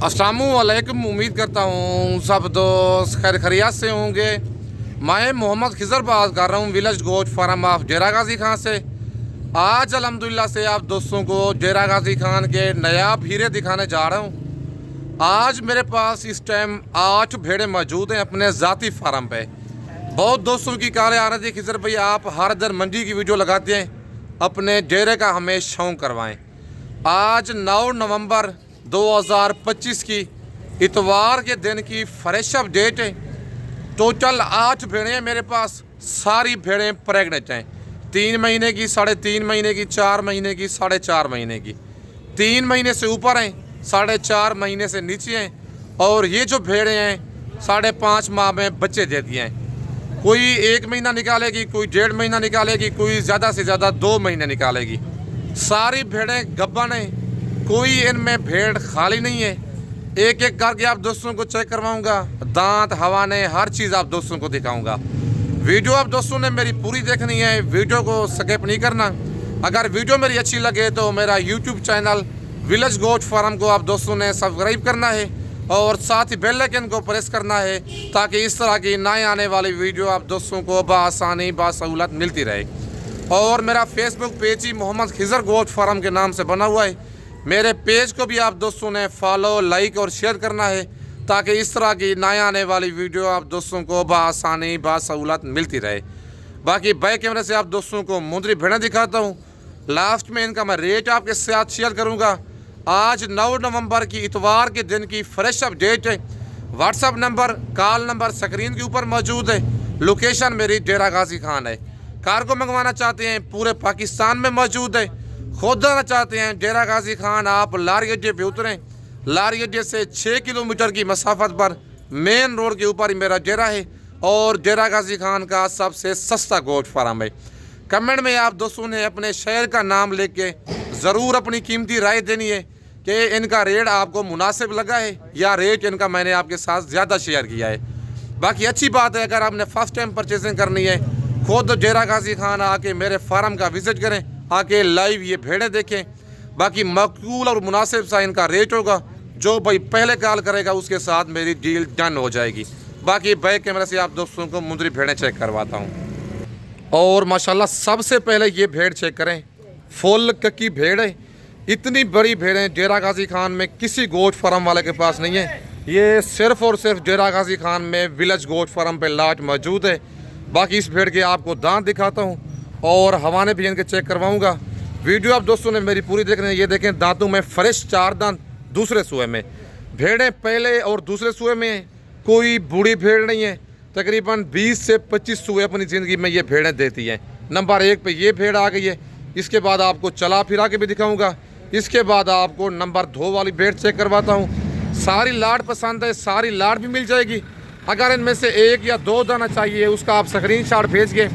अस्सलामुअलैकुम। उम्मीद करता हूँ सब दोस्त खैर खैरियत से होंगे। मैं मोहम्मद खिज़र बात कर रहा हूँ विलेज गोट फार्म ऑफ डेरा गाजी खान से। आज अल्हम्दुलिल्लाह से आप दोस्तों को डेरा गाजी खान के नायाब हीरे दिखाने जा रहा हूँ। आज मेरे पास इस टाइम 8 भेड़ें मौजूद हैं अपने ज़ाती फार्म पे। बहुत दोस्तों की कॉल आ रही थी, खिज़र भाई आप हर दिन मंडी की वीडियो लगाते हैं, अपने डेरे का हमें शौक करवाएँ। आज 9 नवंबर 2025 की इतवार के दिन की फ्रेश अपडेट है। टोटल 8 भेड़ें हैं मेरे पास। सारी भेड़ें प्रेग्नेंट हैं। 3 महीने की, 3.5 महीने की, 4 महीने की, 4.5 महीने की। 3 महीने से ऊपर हैं, 4.5 महीने से नीचे हैं। और ये जो भेड़ें हैं 5.5 माह में बच्चे देती हैं। कोई 1 महीना निकालेगी, कोई 1.5 महीना निकालेगी, कोई ज़्यादा से ज़्यादा 2 महीने निकालेगी। सारी भेड़ें गब्बन हैं, कोई इनमें भेड़ खाली नहीं है। एक एक करके आप दोस्तों को चेक करवाऊंगा, दांत हवाने हर चीज़ आप दोस्तों को दिखाऊंगा। वीडियो आप दोस्तों ने मेरी पूरी देखनी है, वीडियो को स्किप नहीं करना। अगर वीडियो मेरी अच्छी लगे तो मेरा YouTube channel village goat farm को आप दोस्तों ने सब्सक्राइब करना है और साथ ही बेल आइकन को प्रेस करना है, ताकि इस तरह की नए आने वाली वीडियो आप दोस्तों को बआसानी बासहूलत मिलती रहे। और मेरा फेसबुक पेज ही मोहम्मद खिज़र गोट फार्म के नाम से बना हुआ है। मेरे पेज को भी आप दोस्तों ने फॉलो, लाइक और शेयर करना है, ताकि इस तरह की नए आने वाली वीडियो आप दोस्तों को बआसानी बासहूलत मिलती रहे। बाकी बैक कैमरे से आप दोस्तों को मुंदरी भेड़ें दिखाता हूँ। लास्ट में इनका मैं रेट आपके साथ शेयर करूँगा। आज 9 नवंबर की इतवार के दिन की फ्रेश अपडेट है। WhatsApp number, call number screen के ऊपर मौजूद है। लोकेशन मेरी डेरा गाजी खान है। कार्गो मंगवाना चाहते हैं पूरे पाकिस्तान में मौजूद है। खुद आना चाहते हैं डेरा गाजी खान, आप लारी अड्डे पे उतरें। लारी अड्डे से 6 किलोमीटर की मसाफत पर मेन रोड के ऊपर ही मेरा डेरा है और डेरा गाजी खान का सबसे सस्ता गोट फार्म है। कमेंट में आप दोस्तों ने अपने शहर का नाम लेके ज़रूर अपनी कीमती राय देनी है कि इनका रेट आपको मुनासिब लगा है या रेट इनका मैंने आपके साथ ज़्यादा शेयर किया है। बाकी अच्छी बात है, अगर आपने फर्स्ट टाइम परचेजिंग करनी है, खुद डेरा गाजी खान आके मेरे फार्म का विज़िट करें, आके लाइव ये भेड़ें देखें। बाकी मकबूल और मुनासिब सा इनका रेट होगा। जो भाई पहले कॉल करेगा उसके साथ मेरी डील डन हो जाएगी। बाकी बैक कैमरे से आप दोस्तों को मुंदरी भेड़ें चेक करवाता हूँ। और माशाल्लाह सबसे पहले ये भेड़ चेक करें, फुल कक्की भेड़ है। इतनी बड़ी भेड़ें डेरा गाजी खान में किसी गोट फार्म वाले के पास नहीं है। ये सिर्फ़ और सिर्फ डेरा गाजी खान में विलेज गोट फार्म पे लाट मौजूद है। बाकी इस भेड़ के आपको दांत दिखाता हूँ और हवाने भी इनके चेक करवाऊंगा। वीडियो आप दोस्तों ने मेरी पूरी देखनी है। ये देखें, दांतों में फ्रेश 4 दांत दूसरे सूए में। भेड़ें पहले और दूसरे सूए में हैं, कोई बूढ़ी भेड़ नहीं है। तकरीबन 20 से 25 सूए अपनी ज़िंदगी में ये भेड़ें देती हैं। नंबर 1 पे ये भेड़ आ गई है। इसके बाद आपको चला फिरा के भी दिखाऊँगा। इसके बाद आपको नंबर 2 वाली भेड़ चेक करवाता हूँ। सारी लाट पसंद है, सारी लाट भी मिल जाएगी। अगर इनमें से 1 या 2 दाना चाहिए, उसका आप स्क्रीनशॉट भेज के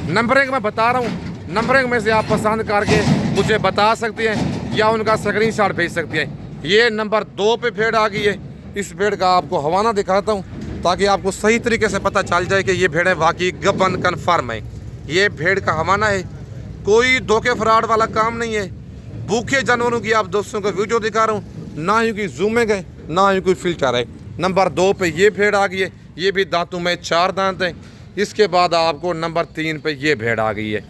नंबर 1 मैं बता रहा हूँ, नंबर 1 में से आप पसंद करके मुझे बता सकते हैं या उनका स्क्रीनशॉट भेज सकते हैं। ये नंबर 2 पे भेड़ आ गई है। इस भेड़ का आपको हवाना दिखाता हूँ, ताकि आपको सही तरीके से पता चल जाए कि ये भेड़ें वाकई गब्बन कन्फर्म है। ये भेड़ का हवाना है, कोई धोखे फ्रॉड वाला काम नहीं है। भूखे जानवरों की आप दोस्तों को वीडियो दिखा रहा हूँ, ना ही कोई जूमिंग है, ना ही कोई फिल्टर है। नंबर 2 पे ये भेड़ आ गई है। ये भी दांतों में 4 दांत हैं। इसके बाद आपको नंबर 3 पे ये भेड़ आ गई है।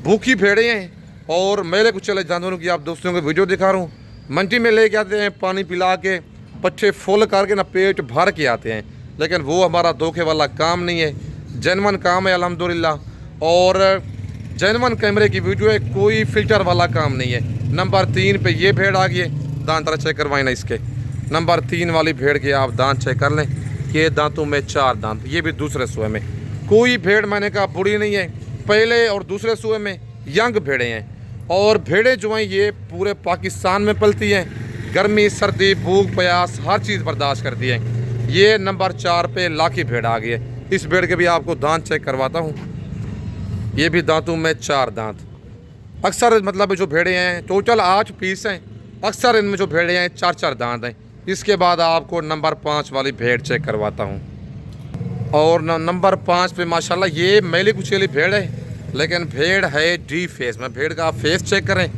भूखी भेड़ें हैं और मेले कुछ चले जानवरों की आप दोस्तों को वीडियो दिखा रहा हूँ। मंडी में लेके आते हैं, पानी पिला के पट्टे फुल करके ना पेट भर के आते हैं, लेकिन वो हमारा धोखे वाला काम नहीं है। जेन्युइन काम है अल्हम्दुलिल्लाह। और जेन्युइन कैमरे की वीडियो है, कोई फिल्टर वाला काम नहीं है। नंबर 3 पे ये भेड़ आ गई है। दांत चेक करवाए ना इसके। नंबर 3 वाली भेड़ के आप दांत चेक कर लें कि दांतों में 4 दांत। ये भी दूसरे सूए में। कोई भेड़ मैंने कहा बुरी नहीं है। पहले और दूसरे सूए में यंग भेड़ें हैं। और भेड़ें जो हैं ये पूरे पाकिस्तान में पलती हैं। गर्मी, सर्दी, भूख, प्यास हर चीज़ बर्दाश्त करती है। ये नंबर 4 पे लाखी भेड़ आ गई है। इस भेड़ के भी आपको दांत चेक करवाता हूँ। ये भी दांतों में 4 दांत। अक्सर मतलब जो भेड़ें हैं टोटल 8 पीस हैं। अक्सर इनमें जो भेड़ें हैं 4-4 दांत हैं। इसके बाद आपको नंबर 5 वाली भेड़ चेक करवाता हूँ। और नंबर 5 पे माशाल्लाह ये मेली कुचेली भेड़ है, लेकिन भेड़ है डी फेस में। भेड़ का फेस चेक करें,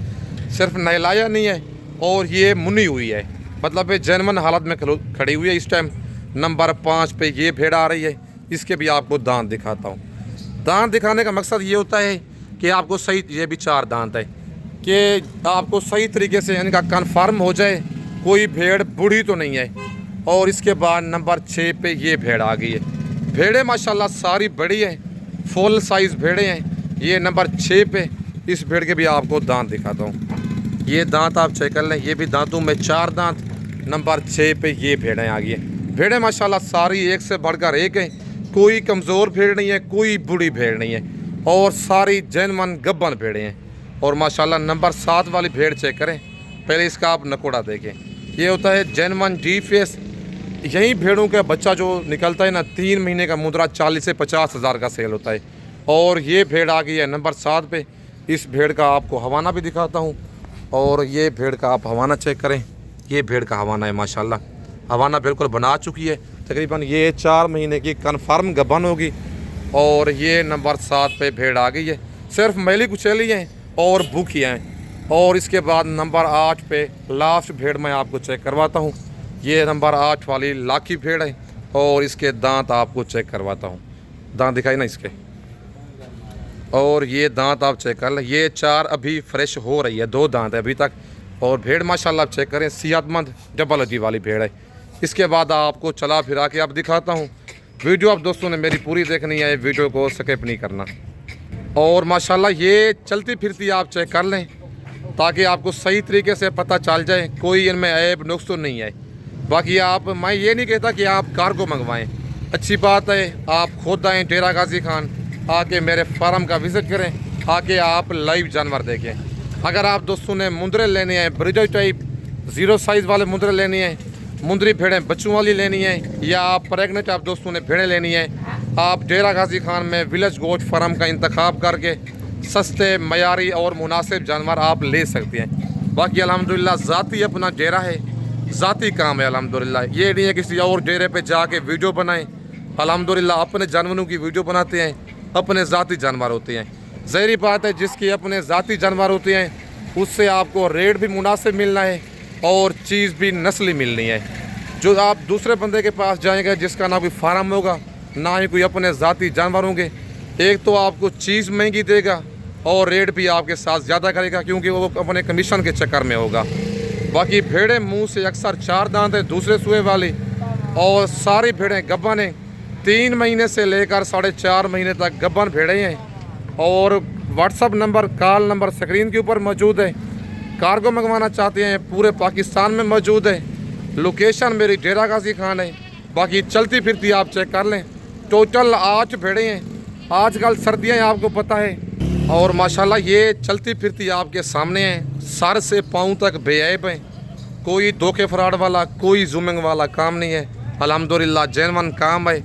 सिर्फ नहलाया नहीं है और ये मुनी हुई है। मतलब ये जेन्युइन हालत में खड़ी हुई है इस टाइम। नंबर 5 पे ये भेड़ आ रही है। इसके भी आपको दांत दिखाता हूँ। दांत दिखाने का मकसद ये होता है कि आपको सही, ये भी 4 दांत है, कि आपको सही तरीके से इनका कन्फर्म हो जाए कोई भेड़ बूढ़ी तो नहीं है। और इसके बाद नंबर 6 पे ये भेड़ आ गई है। भेड़ें माशाल्लाह सारी बड़ी हैं, फुल साइज़ भेड़ें हैं। ये नंबर 6 पे इस भेड़ के भी आपको दांत दिखाता हूँ। ये दांत आप चेक कर लें, ये भी दांतों में 4 दांत। नंबर 6 पे ये भेड़ें आ गई हैं। भेड़ें माशाल्लाह सारी एक से बढ़कर एक हैं। कोई कमज़ोर भेड़ नहीं है, कोई बूढ़ी भेड़ नहीं है, और सारी जेन्युइन गब्बन भेड़ें हैं। और माशाल्लाह नंबर 7 वाली भेड़ चेक करें, पहले इसका आप नकोड़ा देखें। ये होता है जेन्युइन जी फेस। यही भेड़ों का बच्चा जो निकलता है ना, 3 महीने का मुद्रा 40 से 50 हज़ार का सेल होता है। और ये भेड़ आ गई है नंबर 7 पे। इस भेड़ का आपको हवाना भी दिखाता हूँ। और ये भेड़ का आप हवाना चेक करें, ये भेड़ का हवाना है माशाल्लाह। हवाना बिल्कुल बना चुकी है, तकरीबन ये 4 महीने की कन्फर्म गबन होगी। और ये नंबर 7 पे भेड़ आ गई है। सिर्फ मैली कुचैली हैं और भूखी हैं। और इसके बाद नंबर 8 पे लास्ट भेड़ मैं आपको चेक करवाता हूँ। ये नंबर 8 वाली लाखी भेड़ है। और इसके दांत आपको चेक करवाता हूँ। दांत दिखाई ना इसके, और ये दांत आप चेक कर लें। ये 4 अभी फ्रेश हो रही है, 2 दांत है अभी तक। और भेड़ माशाल्लाह आप चेक करें, सेहतमंद डबल हड्डी वाली भेड़ है। इसके बाद आपको चला फिरा के आप दिखाता हूँ। वीडियो आप दोस्तों ने मेरी पूरी देखनी है, वीडियो को स्किप नहीं करना। और माशाल्लाह ये चलती फिरती आप चेक कर लें, ताकि आपको सही तरीके से पता चल जाए कोई इनमें ऐब नुक्स तो नहीं है। बाकी मैं ये नहीं कहता कि आप कार्गो मंगवाएं, अच्छी बात है आप खुद आएँ डेरा गाजी खान, आके मेरे फार्म का विज़िट करें, आके आप लाइव जानवर देखें। अगर आप दोस्तों ने मुंदरे लेने हैं, ब्रिज टाइप 0 साइज़ वाले मुंदरे लेने हैं, मुंदरी भेड़ें बच्चों वाली लेनी है, या आप प्रेगनेंट आप दोस्तों ने भेड़ें लेनी है, आप डेरा गाजी खान में विलेज गोट फार्म का इंतखाब करके सस्ते मयारी और मुनासिब जानवर आप ले सकते हैं। बाकी अल्हम्दुलिल्लाह ज़ाती अपना डेरा है, ज़ाती काम है अल्हम्दुलिल्लाह। ये नहीं है किसी और डेरे पे जाके वीडियो बनाएं। अल्हम्दुलिल्लाह अपने जानवरों की वीडियो बनाते हैं, अपने ज़ाती जानवर होते हैं। ज़ाहिर बात है जिसकी अपने ज़ाती जानवर होते हैं उससे आपको रेट भी मुनासिब मिलना है और चीज़ भी नस्ली मिलनी है। जो आप दूसरे बंदे के पास जाएंगे जिसका ना कोई फार्म होगा ना ही कोई अपने ज़ाती जानवर होंगे, एक तो आपको चीज़ महंगी देगा और रेट भी आपके साथ ज़्यादा करेगा, क्योंकि वो अपने कमीशन के चक्कर में होगा। बाकी भेड़ें मुँह से अक्सर 4 दांत है दूसरे सुए वाली, और सारी भेड़ें गब्बन हैं। 3 महीने से लेकर 4.5 महीने तक गब्बन भेड़ें हैं। और WhatsApp number, call number screen के ऊपर मौजूद है। कार्गो मंगवाना चाहते हैं पूरे पाकिस्तान में मौजूद है। लोकेशन मेरी डेरा गाजी खान है। बाकी चलती फिरती आप चेक कर लें, टोटल 8 भेड़ें हैं। आजकल सर्दियाँ हैं आपको पता है, और माशाल्लाह ये चलती फिरती आपके सामने हैं। सर से पाँव तक बेऐब हैं, कोई धोखे फ्रॉड वाला कोई जूमिंग वाला काम नहीं है। अल्हम्दुलिल्लाह जेन्युइन काम है।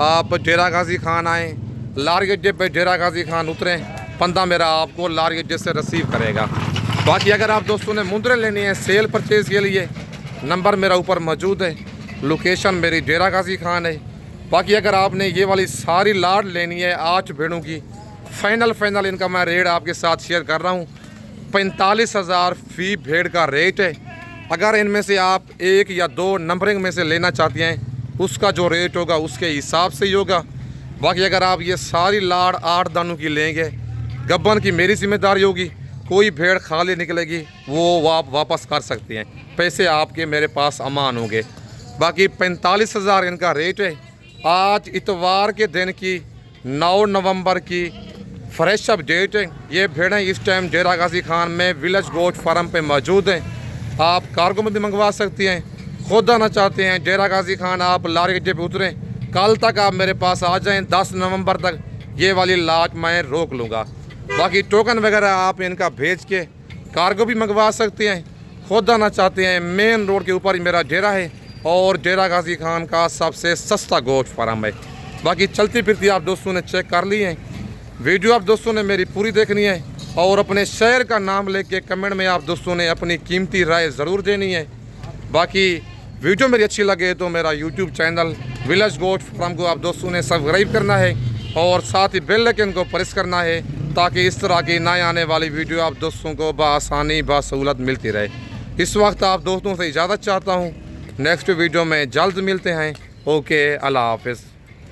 आप डेरा गाजी खान आएँ, लारी अड्डे पे डेरा गाजी खान उतरें, बंदा मेरा आपको लारी अड्डे से रिसीव करेगा। बाकी अगर आप दोस्तों ने मुंदरे लेनी है सेल परचेज़ के लिए, नंबर मेरा ऊपर मौजूद है। लोकेशन मेरी डेरा गाजी खान है। बाकी अगर आपने ये वाली सारी लाट लेनी है 8 भेड़ों की, फाइनल इनका मैं रेट आपके साथ शेयर कर रहा हूँ। 45,000 फ़ी भेड़ का रेट है। अगर इनमें से आप 1 या 2 नंबरिंग में से लेना चाहते हैं, उसका जो रेट होगा उसके हिसाब से ही होगा। बाकी अगर आप ये सारी लाड़ 8 दानों की लेंगे, गब्बन की मेरी जिम्मेदारी होगी। कोई भेड़ खाली निकलेगी वो आप वापस कर सकते हैं, पैसे आपके मेरे पास अमान होंगे। बाकी 45,000 इनका रेट है। आज इतवार के दिन की 9 नवंबर की फ्रेश अपडेट है। ये भेड़ें इस टाइम डेरा गाजी खान में विलेज गोट फार्म पे मौजूद हैं। आप कार्गो में भी मंगवा सकते हैं। खुद आना चाहते हैं डेरा गाजी खान, आप लारी अड्डे पे उतरें, कल तक आप मेरे पास आ जाएं। 10 नवंबर तक ये वाली लाट मैं रोक लूँगा। बाकी टोकन वगैरह आप इनका भेज के कार्गो भी मंगवा सकते हैं। खुद आना चाहते हैं, मेन रोड के ऊपर ही मेरा डेरा है और डेरा गाजी खान का सबसे सस्ता गोश्त फार्म है। बाकी चलती फिरती आप दोस्तों ने चेक कर ली है। वीडियो आप दोस्तों ने मेरी पूरी देखनी है और अपने शहर का नाम लेके कमेंट में आप दोस्तों ने अपनी कीमती राय ज़रूर देनी है। बाकी वीडियो मेरी अच्छी लगे तो मेरा YouTube channel village goat farm को आप दोस्तों ने सब्सक्राइब करना है और साथ ही बेल आइकन को प्रेस करना है, ताकि इस तरह की नए आने वाली वीडियो आप दोस्तों को बआसानी बासहूलत मिलती रहे। इस वक्त आप दोस्तों से इजाज़त चाहता हूँ। नेक्स्ट वीडियो में जल्द मिलते हैं। ओके, अल्लाह हाफिज़।